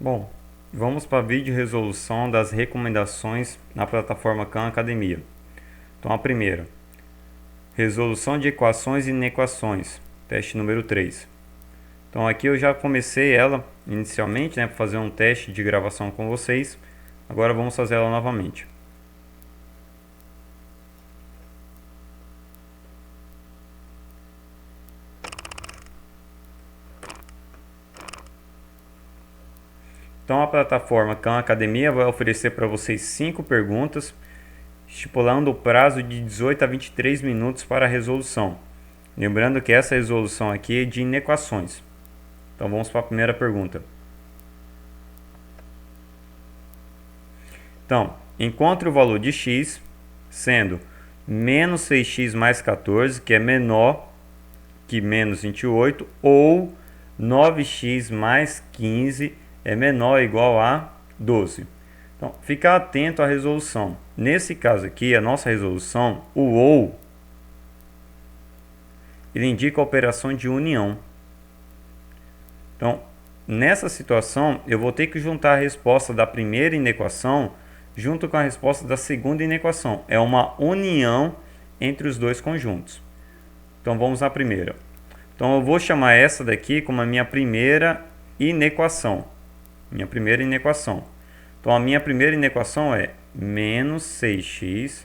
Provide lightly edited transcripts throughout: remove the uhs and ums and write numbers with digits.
Bom, vamos para a vídeo resolução das recomendações na plataforma Khan Academia. Então a primeira, resolução de equações e inequações, teste número 3. Então aqui eu já comecei ela inicialmente, para fazer um teste de gravação com vocês. Agora vamos fazer ela novamente. Então a plataforma Khan Academia vai oferecer para vocês 5 perguntas, estipulando o prazo de 18 a 23 minutos para a resolução. Lembrando que essa resolução aqui é de inequações. Então vamos para a primeira pergunta. Então, encontre o valor de x sendo menos 6x mais 14, que é menor que menos 28, ou 9x mais 15 é menor ou igual a 12. Então, ficar atento à resolução. Nesse caso aqui, a nossa resolução, o ou, ele indica a operação de união. Então, nessa situação, eu vou ter que juntar a resposta da primeira inequação junto com a resposta da segunda inequação. É uma união entre os dois conjuntos. Então, vamos na primeira. Então, eu vou chamar essa daqui como a minha primeira inequação. Então, a minha primeira inequação é menos 6x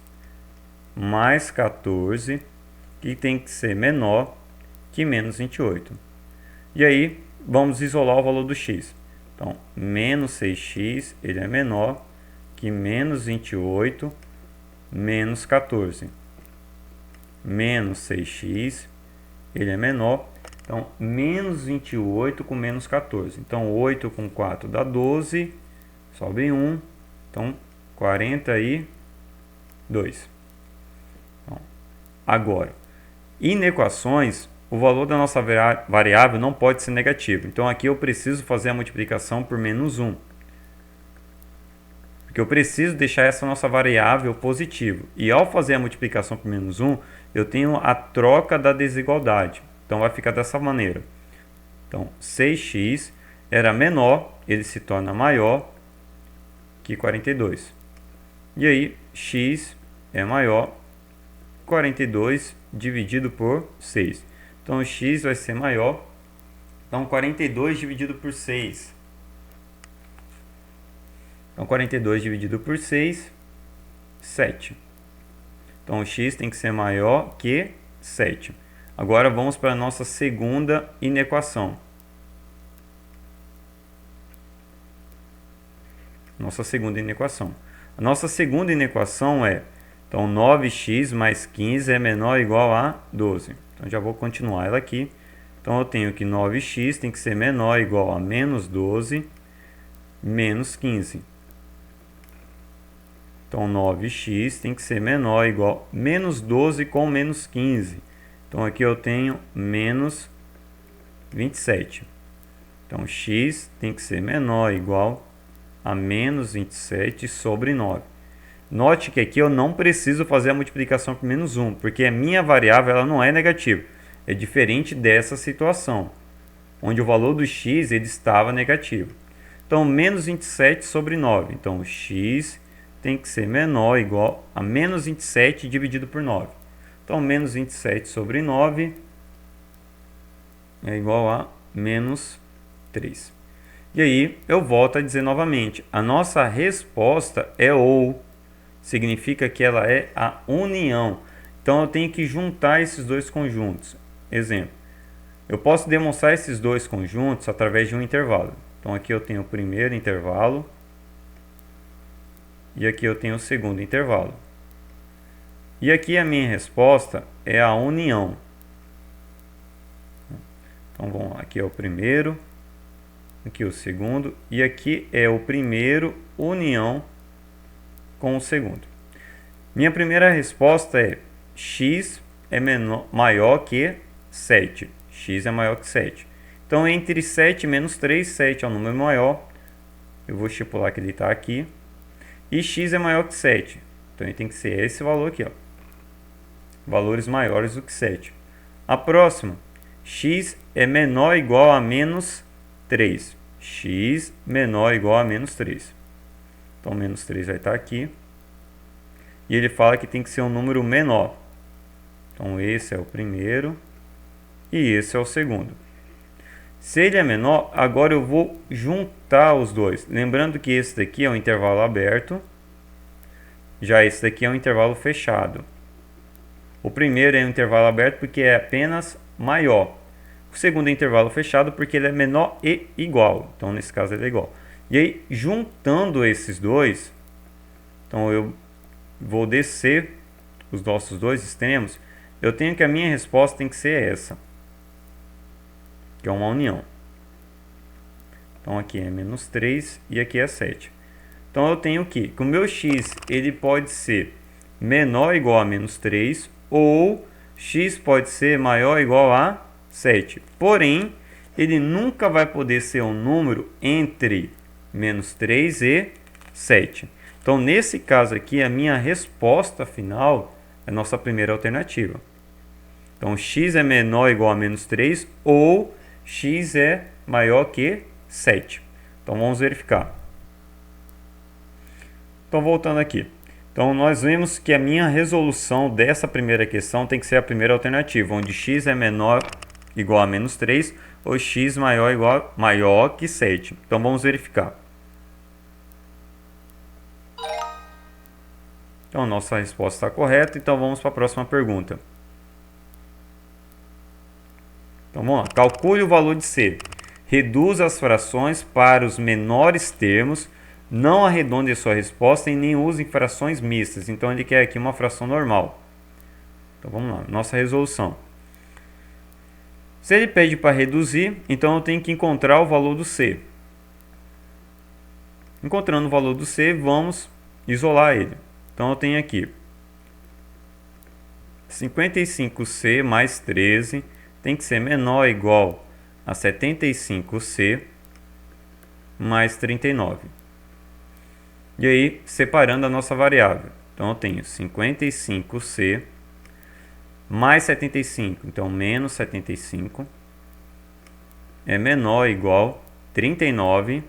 mais 14, que tem que ser menor que menos 28. E aí, vamos isolar o valor do x. Então, menos 6x, ele é menor que menos 28 menos 14. Menos 6x, ele é menor. Então, menos 28 com menos 14. Então, 8 com 4 dá 12. Sobe 1. Então, 42. Então, agora, inequações, o valor da nossa variável não pode ser negativo. Então, aqui eu preciso fazer a multiplicação por menos 1. Porque eu preciso deixar essa nossa variável positiva. E ao fazer a multiplicação por menos 1, eu tenho a troca da desigualdade. Então, vai ficar dessa maneira. Então, 6x era menor, ele se torna maior que 42. E aí, x é maior que 42 dividido por 6. Então, x vai ser maior. Então, 42 dividido por 6. Então, 42 dividido por 6, 7. Então, o x tem que ser maior que 7. Agora, vamos para a nossa segunda inequação. A nossa segunda inequação é, então, 9x mais 15 é menor ou igual a 12. Então, já vou continuar ela aqui. Então, eu tenho que 9x tem que ser menor ou igual a menos 12 menos 15. Então, 9x tem que ser menor ou igual a menos 12 com menos 15. Então, aqui eu tenho menos 27. Então, x tem que ser menor ou igual a menos 27 sobre 9. Note que aqui eu não preciso fazer a multiplicação por menos 1, porque a minha variável ela não é negativa. É diferente dessa situação, onde o valor do x ele estava negativo. Então, menos 27 sobre 9. Então, x tem que ser menor ou igual a menos 27 dividido por 9. Então, menos 27 sobre 9 é igual a menos 3. E aí, eu volto a dizer novamente, a nossa resposta é ou, significa que ela é a união. Então, eu tenho que juntar esses dois conjuntos. Exemplo, eu posso demonstrar esses dois conjuntos através de um intervalo. Então, aqui eu tenho o primeiro intervalo e aqui eu tenho o segundo intervalo. E aqui a minha resposta é a união. Então, bom, aqui é o primeiro, aqui o segundo, e aqui é o primeiro união com o segundo. Minha primeira resposta é x é maior que 7. X é maior que 7. Então, entre 7 e menos 3, 7 é o número maior. Eu vou estipular que ele está aqui. E x é maior que 7. Então, ele tem que ser esse valor aqui, ó. Valores maiores do que 7. A próxima, x é menor ou igual a menos 3. x menor ou igual a menos 3. Então, menos 3 vai estar aqui. E ele fala que tem que ser um número menor. Então, esse é o primeiro e esse é o segundo. Se ele é menor, agora eu vou juntar os dois. Lembrando que esse daqui é um intervalo aberto, já esse daqui é um intervalo fechado. O primeiro é um intervalo aberto porque é apenas maior. O segundo é intervalo fechado porque ele é menor e igual. Então, nesse caso, ele é igual. E aí, juntando esses dois, então eu vou descer os nossos dois extremos. Eu tenho que a minha resposta tem que ser essa, que é uma união. Então, aqui é menos 3 e aqui é 7. Então, eu tenho que o meu x ele pode ser menor ou igual a menos 3 ou x pode ser maior ou igual a 7. Porém, ele nunca vai poder ser um número entre menos 3 e 7. Então, nesse caso aqui, a minha resposta final é a nossa primeira alternativa. Então, x é menor ou igual a menos 3 ou x é maior que 7. Então, vamos verificar. Então, voltando aqui. Então, nós vemos que a minha resolução dessa primeira questão tem que ser a primeira alternativa, onde x é menor ou igual a menos 3 ou x maior que 7. Então, vamos verificar. Então, nossa resposta está correta. Então, vamos para a próxima pergunta. Então, vamos lá. Calcule o valor de C. Reduza as frações para os menores termos. Não arredonde sua resposta e nem use frações mistas. Então, ele quer aqui uma fração normal. Então, vamos lá. Nossa resolução. Se ele pede para reduzir, então eu tenho que encontrar o valor do C. Encontrando o valor do C, vamos isolar ele. Então, eu tenho aqui 55C mais 13 tem que ser menor ou igual a 75C mais 39. E aí, separando a nossa variável. Então, eu tenho 55C mais 75. Então, menos 75 é menor ou igual a 39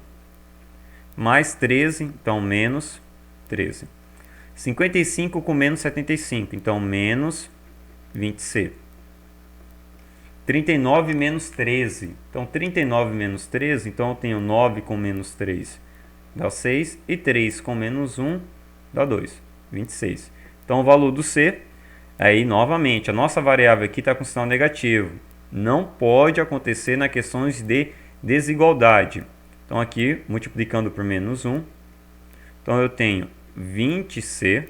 mais 13. Então, menos 13. 55 com menos 75. Então, menos 20C. 39 menos 13. Então, 39 menos 13. Então, eu tenho 9 com menos 3. Dá 6. E 3 com menos 1 dá 2. 26. Então, o valor do C, aí novamente, a nossa variável aqui está com sinal negativo. Não pode acontecer nas questões de desigualdade. Então, aqui, multiplicando por menos 1. Então, eu tenho 20C.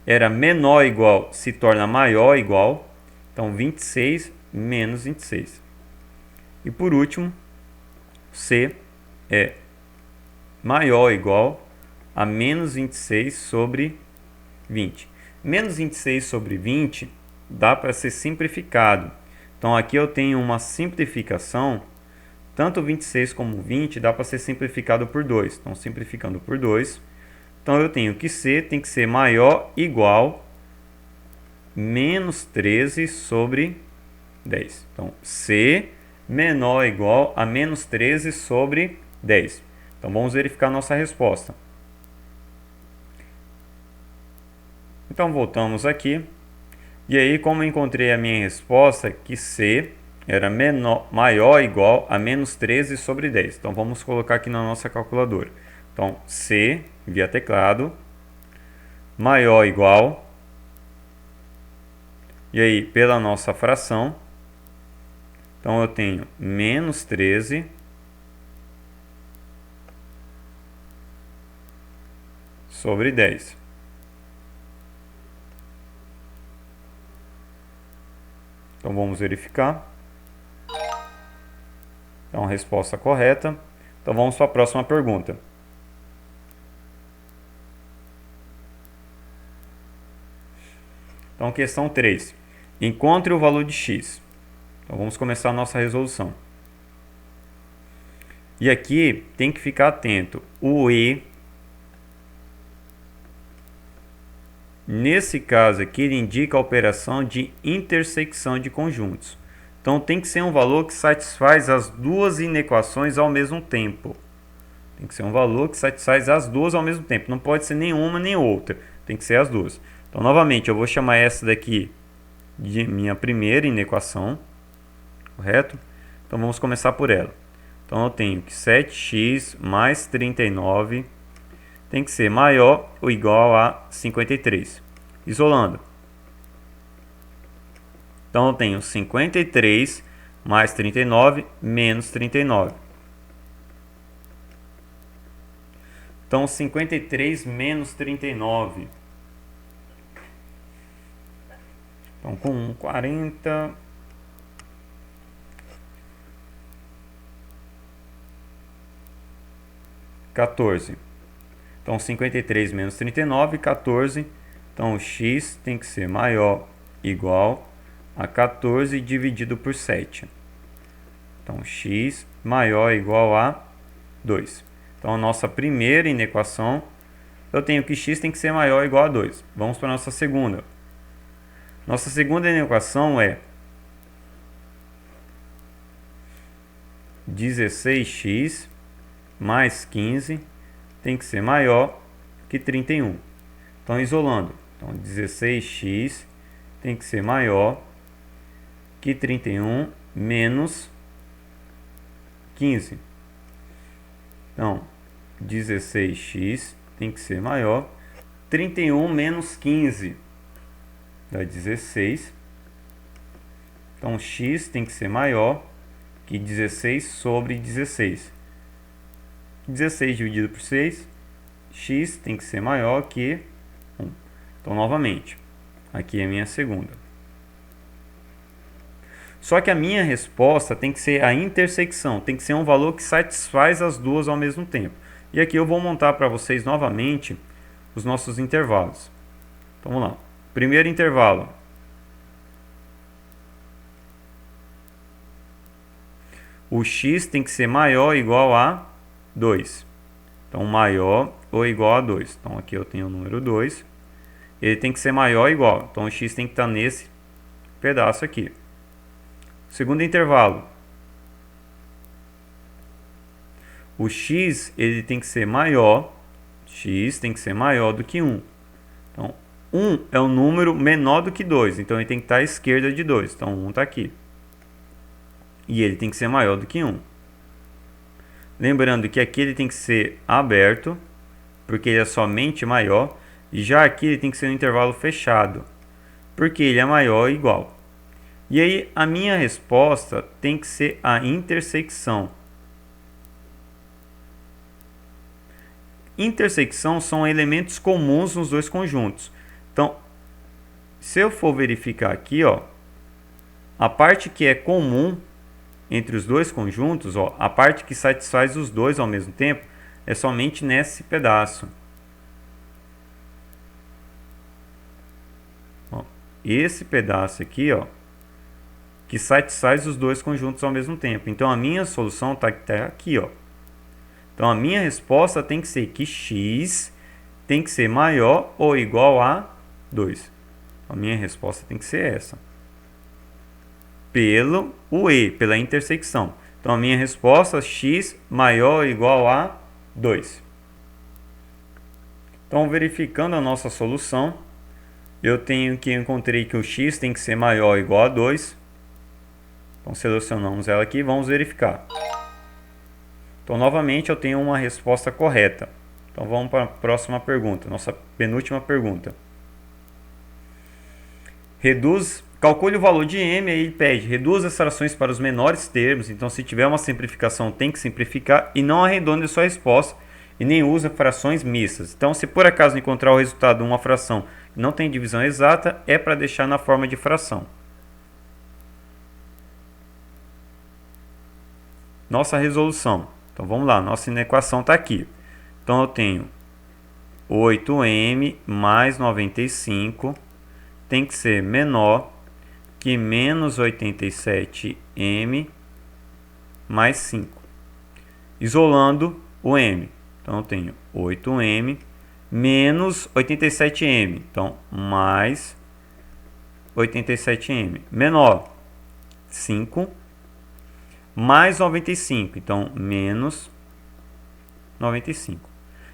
Era menor ou igual, se torna maior ou igual. Então, 26 menos 26. E por último, C é maior ou igual a menos 26 sobre 20. Menos 26 sobre 20 dá para ser simplificado. Então, aqui eu tenho uma simplificação. Tanto 26 como 20 dá para ser simplificado por 2. Então, simplificando por 2. Então, eu tenho que C tem que ser maior ou igual a menos 13 sobre 10. Então, C menor ou igual a menos 13 sobre 10. Então, vamos verificar nossa resposta. Então, voltamos aqui. E aí, como eu encontrei a minha resposta, que C era maior ou igual a menos 13 sobre 10. Então, vamos colocar aqui na nossa calculadora. Então, C, via teclado, maior ou igual. E aí, pela nossa fração, então eu tenho menos 13 sobre 10. Então vamos verificar. Então, resposta correta. Então vamos para a próxima pergunta. Então, questão 3. Encontre o valor de x. Então, vamos começar a nossa resolução. E aqui tem que ficar atento. O E, nesse caso aqui, ele indica a operação de intersecção de conjuntos. Então tem que ser um valor que satisfaz as duas inequações ao mesmo tempo. Tem que ser um valor que satisfaz as duas ao mesmo tempo. Não pode ser nenhuma nem outra. Tem que ser as duas. Então, novamente, eu vou chamar essa daqui de minha primeira inequação. Correto? Então, vamos começar por ela. Então, eu tenho que 7x mais 39 tem que ser maior ou igual a 53. Isolando. Então, eu tenho 53 mais 39 menos 39. Então, 53 menos 39. Então, com 40... 14. Então, 53 menos 39, 14. Então, o x tem que ser maior ou igual a 14 dividido por 7. Então, x maior ou igual a 2. Então, a nossa primeira inequação, eu tenho que x tem que ser maior ou igual a 2. Vamos para a nossa segunda. Nossa segunda inequação é 16x mais 15 tem que ser maior que 31. Então, isolando. Então, 16x tem que ser maior que 31 menos 15. Então, 16x tem que ser maior. 31 menos 15 dá 16. Então, x tem que ser maior que 16 sobre 16. 16 dividido por 6, x tem que ser maior que 1. Então, novamente, aqui é a minha segunda. Só que a minha resposta tem que ser a intersecção, tem que ser um valor que satisfaz as duas ao mesmo tempo. E aqui eu vou montar para vocês novamente os nossos intervalos. Então, vamos lá. Primeiro intervalo. O x tem que ser maior ou igual a 2. Então, maior ou igual a 2. Então, aqui eu tenho o número 2. Ele tem que ser maior ou igual. Então, o x tem que estar nesse pedaço aqui. Segundo intervalo. O x ele tem que ser maior. X tem que ser maior do que 1. Então, 1 é um número menor do que 2. Então, ele tem que estar à esquerda de 2. Então, 1 está aqui. E ele tem que ser maior do que 1. Lembrando que aqui ele tem que ser aberto, porque ele é somente maior. E já aqui ele tem que ser um intervalo fechado, porque ele é maior ou igual. E aí a minha resposta tem que ser a intersecção. Intersecção são elementos comuns nos dois conjuntos. Então, se eu for verificar aqui, ó, a parte que é comum entre os dois conjuntos, ó, a parte que satisfaz os dois ao mesmo tempo, é somente nesse pedaço. Ó, esse pedaço aqui, ó, que satisfaz os dois conjuntos ao mesmo tempo. Então, a minha solução está aqui, ó. Então, a minha resposta tem que ser que x tem que ser maior ou igual a 2. A minha resposta tem que ser essa. Pela intersecção. Então, a minha resposta, x maior ou igual a 2. Então, verificando a nossa solução, eu encontrei que o x tem que ser maior ou igual a 2. Então, selecionamos ela aqui e vamos verificar. Então, novamente, eu tenho uma resposta correta. Então, vamos para a próxima pergunta, nossa penúltima pergunta. Calcule o valor de m, aí ele pede, reduz as frações para os menores termos. Então, se tiver uma simplificação, tem que simplificar e não arredonde a sua resposta e nem usa frações mistas. Então, se por acaso encontrar o resultado de uma fração que não tem divisão exata, é para deixar na forma de fração. Nossa resolução. Então, vamos lá, nossa inequação está aqui. Então, eu tenho 8m mais 95 tem que ser menor que menos 87m mais 5. Isolando o m. Então, eu tenho 8m menos 87m. Então, mais 87m. Menor. 5 mais 95. Então, menos 95.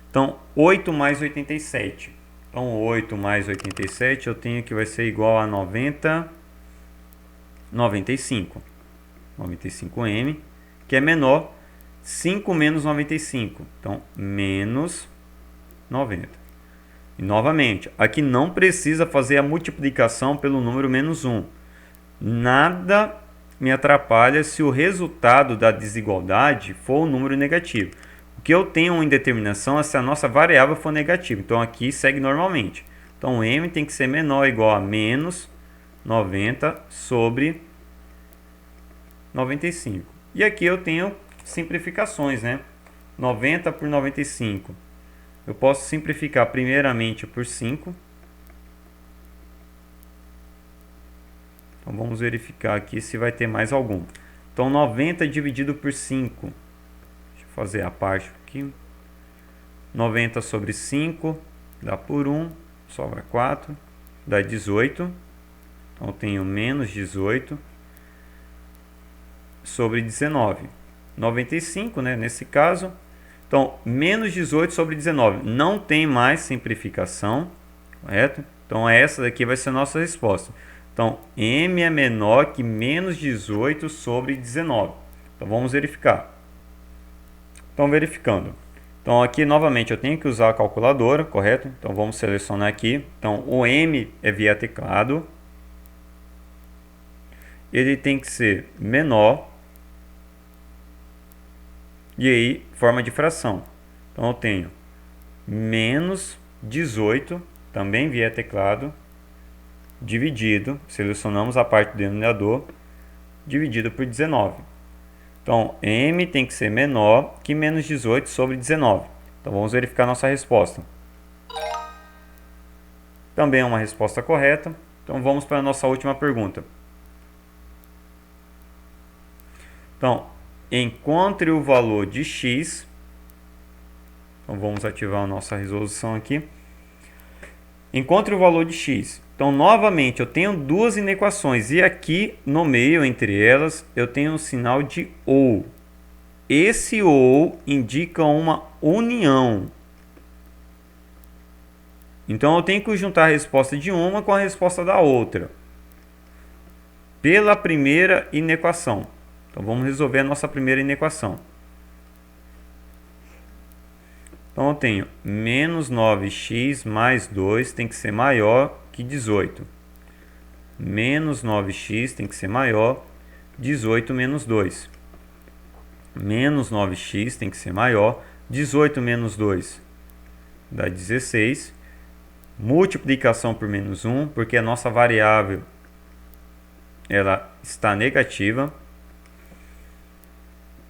Então, 8 mais 87. Então, 8 mais 87 eu tenho que vai ser igual a 95. 95m, que é menor. 5 menos 95. Então, menos 90. E, novamente, aqui não precisa fazer a multiplicação pelo número menos 1. Nada me atrapalha se o resultado da desigualdade for um número negativo. O que eu tenho uma indeterminação é se a nossa variável for negativa. Então, aqui segue normalmente. Então, m tem que ser menor ou igual a menos 90 sobre 95. E aqui eu tenho simplificações, né? 90 por 95. Eu posso simplificar primeiramente por 5. Então, vamos verificar aqui se vai ter mais algum. Então, 90 dividido por 5. Deixa eu fazer a parte aqui. 90 sobre 5 dá por 1. Sobra 4. Dá 18. Então, eu tenho menos 18 sobre 19. 95, né, nesse caso. Então, menos 18 sobre 19. Não tem mais simplificação, correto? Então, essa daqui vai ser a nossa resposta. Então, m é menor que menos 18 sobre 19. Então, vamos verificar. Então, verificando. Então, aqui, novamente, eu tenho que usar a calculadora, correto? Então, vamos selecionar aqui. Então, o m é via teclado. Ele tem que ser menor. E aí, forma de fração. Então, eu tenho menos 18, também via teclado, dividido, selecionamos a parte do denominador, dividido por 19. Então, m tem que ser menor que menos 18 sobre 19. Então, vamos verificar nossa resposta. Também é uma resposta correta. Então, vamos para a nossa última pergunta. Então, encontre o valor de x. Então, vamos ativar a nossa resolução aqui. Encontre o valor de x. Então, novamente, eu tenho duas inequações. E aqui, no meio, entre elas, eu tenho um sinal de ou. Esse ou indica uma união. Então, eu tenho que juntar a resposta de uma com a resposta da outra. Pela primeira inequação. Então, vamos resolver a nossa primeira inequação. Então, eu tenho menos 9x mais 2 tem que ser maior que 18. Menos 9x tem que ser maior 18 menos 2. Menos 9x tem que ser maior 18 menos 2 dá 16. Multiplicação por menos 1, porque a nossa variável ela está negativa.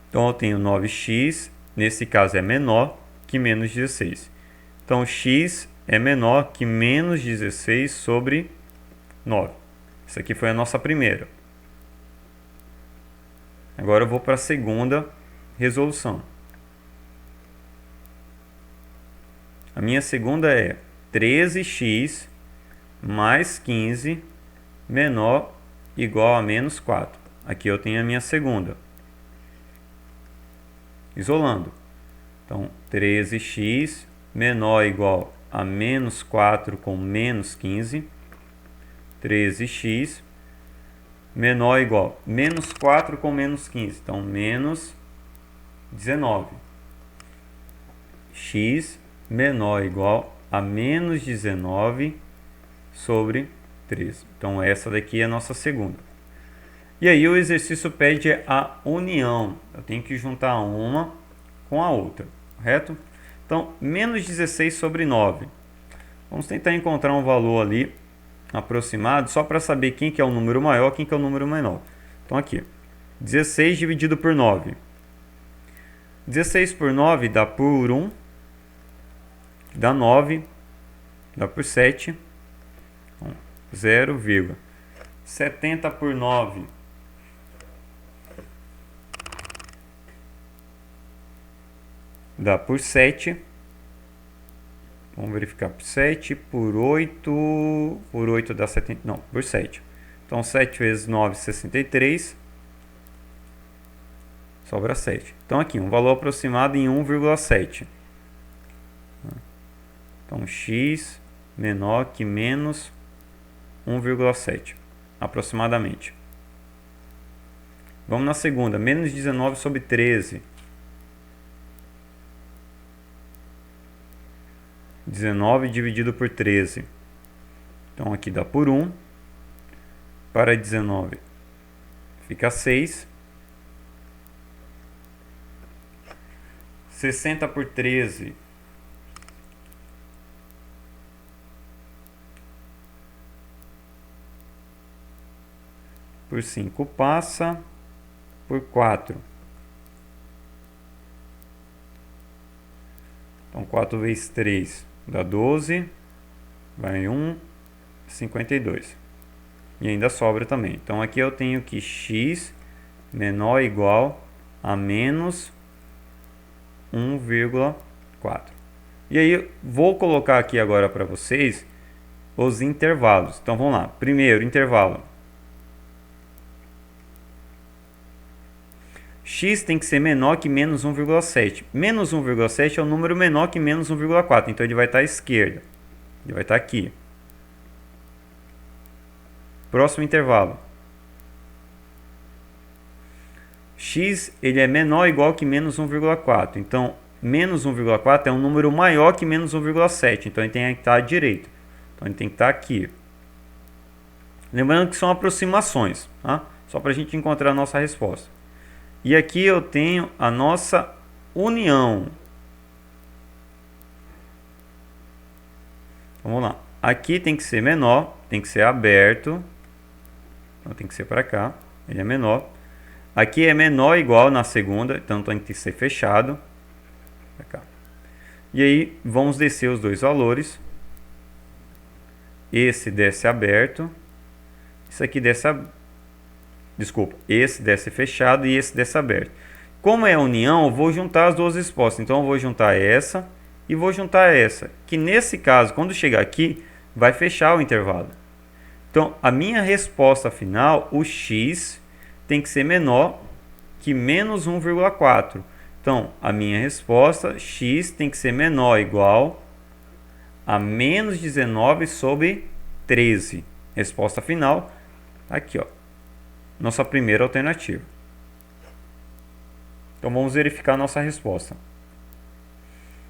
Então, eu tenho 9x, nesse caso é menor que menos 16. Então, x é menor que menos 16 sobre 9. Essa aqui foi a nossa primeira. Agora eu vou para a segunda resolução. A minha segunda é 13x mais 15 menor igual a menos 4. Aqui eu tenho a minha segunda. Isolando. Então, 13x menor ou igual a menos 4 com menos 15. 13x menor ou igual a menos 4 com menos 15. Então, menos 19. X menor ou igual a menos 19 sobre 13. Então, essa daqui é a nossa segunda. E aí o exercício pede a união. Eu tenho que juntar uma com a outra, correto? Então, menos 16 sobre 9. Vamos tentar encontrar um valor ali aproximado, só para saber quem que é o número maior, quem que é o número menor. Então, aqui, 16 dividido por 9. 16 por 9 dá por 1, dá 9, dá por 7, 0, 70 por 9 dá por 7. Vamos verificar por 7, por 8 dá 70, não, por 7. Então, 7 vezes 9, 63. sobra 7. Então aqui, um valor aproximado em 1,7. Então x menor que menos 1,7, aproximadamente. Vamos na segunda, menos 19 sobre 13. 19 dividido por 13. Então aqui dá por 1. Para 19 fica 6. 60 por 13. Por 5 passa por 4. Então 4 vezes 3 dá 12. Vai 1, 52. E ainda sobra também. Então aqui eu tenho que x menor ou igual a menos 1,4. E aí vou colocar aqui agora para vocês os intervalos. Então vamos lá. Primeiro intervalo. X tem que ser menor que menos 1,7. Menos 1,7 é um número menor que menos 1,4. Então ele vai estar à esquerda. Ele vai estar aqui. Próximo intervalo. X ele é menor ou igual que menos 1,4. Então, menos 1,4 é um número maior que menos 1,7. Então, ele tem que estar à direita. Então, ele tem que estar aqui. Lembrando que são aproximações, tá? Só para a gente encontrar a nossa resposta. E aqui eu tenho a nossa união. Vamos lá. Aqui tem que ser menor, tem que ser aberto. Então tem que ser para cá, ele é menor. Aqui é menor ou igual na segunda, então tem que ser fechado. Pra cá. E aí vamos descer os dois valores. Esse desce aberto. Isso aqui desce Desculpa, esse desce fechado e esse desce aberto. Como é união, eu vou juntar as duas respostas. Então eu vou juntar essa e vou juntar essa. Que nesse caso, quando chegar aqui, vai fechar o intervalo. Então a minha resposta final, o x, tem que ser menor que menos 1,4. Então a minha resposta, x, tem que ser menor ou igual a menos 19 sobre 13. Resposta final, aqui ó. Nossa primeira alternativa. Então vamos verificar a nossa resposta.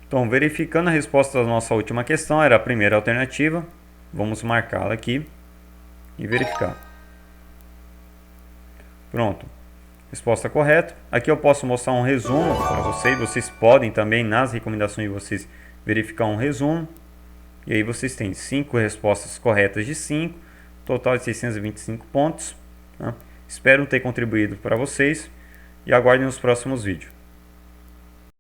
Então, verificando a resposta da nossa última questão, era a primeira alternativa. Vamos marcá-la aqui e verificar. Pronto. Resposta correta. Aqui eu posso mostrar um resumo para vocês. Vocês podem também, nas recomendações de vocês, verificar um resumo. E aí vocês têm 5 respostas corretas de 5. Total de 625 pontos. Tá? Espero ter contribuído para vocês e aguardem os próximos vídeos.